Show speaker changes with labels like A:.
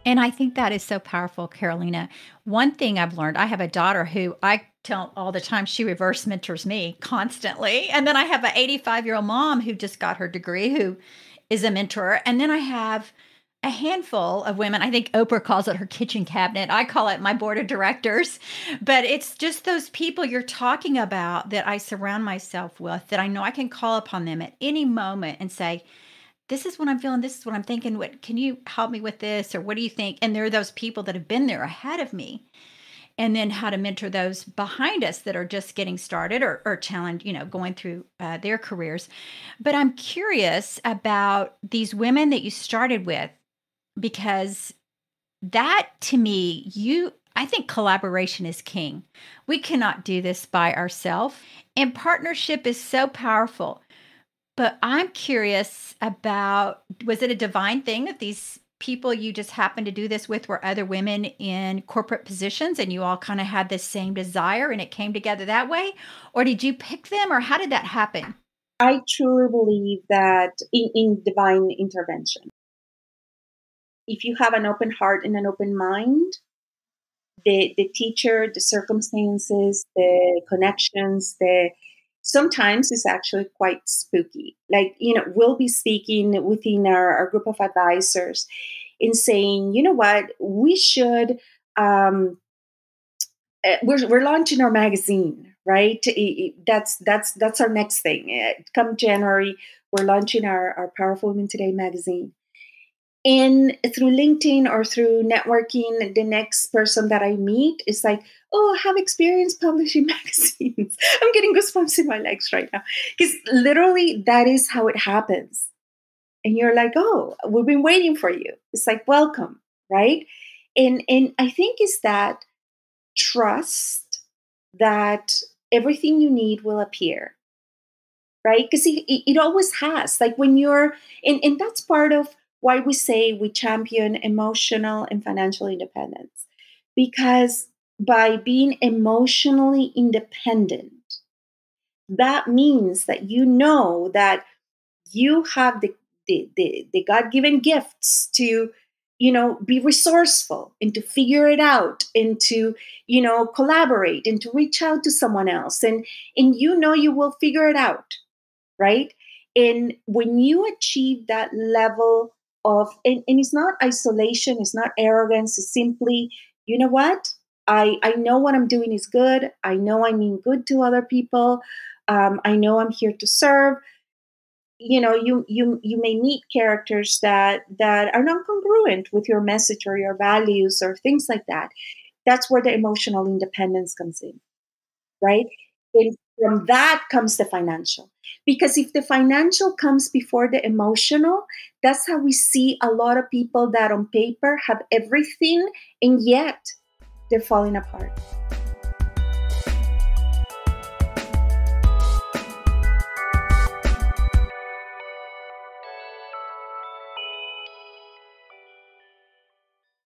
A: And I think that is so powerful, Carolina. One thing I've learned, I have a daughter who I tell all the time, she reverse mentors me constantly. And then I have an 85-year-old mom who just got her degree, who is a mentor. And then I have a handful of women. I think Oprah calls it her kitchen cabinet. I call it my board of directors. But it's just those people you're talking about that I surround myself with, that I know I can call upon them at any moment and say, this is what I'm feeling. This is what I'm thinking. What can you help me with this? Or what do you think? And there are those people that have been there ahead of me. And then how to mentor those behind us that are just getting started or challenge, going through their careers. But I'm curious about these women that you started with, because that to me, I think collaboration is king. We cannot do this by ourselves. And partnership is so powerful. But I'm curious about, was it a divine thing that these people you just happened to do this with were other women in corporate positions and you all kind of had this same desire and it came together that way? Or did you pick them, or how did that happen?
B: I truly believe that in divine intervention, if you have an open heart and an open mind, the teacher, the circumstances, the connections, the sometimes it's actually quite spooky. Like, we'll be speaking within our group of advisors in saying, you know what, we should, we're launching our magazine, right? That's our next thing. Come January, we're launching our Powerful Women Today magazine. And through LinkedIn or through networking, the next person that I meet is like, oh, I have experience publishing magazines. I'm getting goosebumps in my legs right now. Because literally that is how it happens. And you're like, oh, we've been waiting for you. It's like, welcome, right? And I think is that trust that everything you need will appear, right? Because it always has. Like when you're, and that's part of why we say we champion emotional and financial independence. Because by being emotionally independent, that means that you know that you have the God-given gifts to, be resourceful and to figure it out and to, collaborate and to reach out to someone else. And you will figure it out, right? And when you achieve that level of, and it's not isolation, it's not arrogance, it's simply, you know what? I know what I'm doing is good. I know I mean good to other people. I know I'm here to serve. You may meet characters that are not congruent with your message or your values or things like that. That's where the emotional independence comes in, right? And from that comes the financial. Because if the financial comes before the emotional, that's how we see a lot of people that on paper have everything and yet they're falling apart.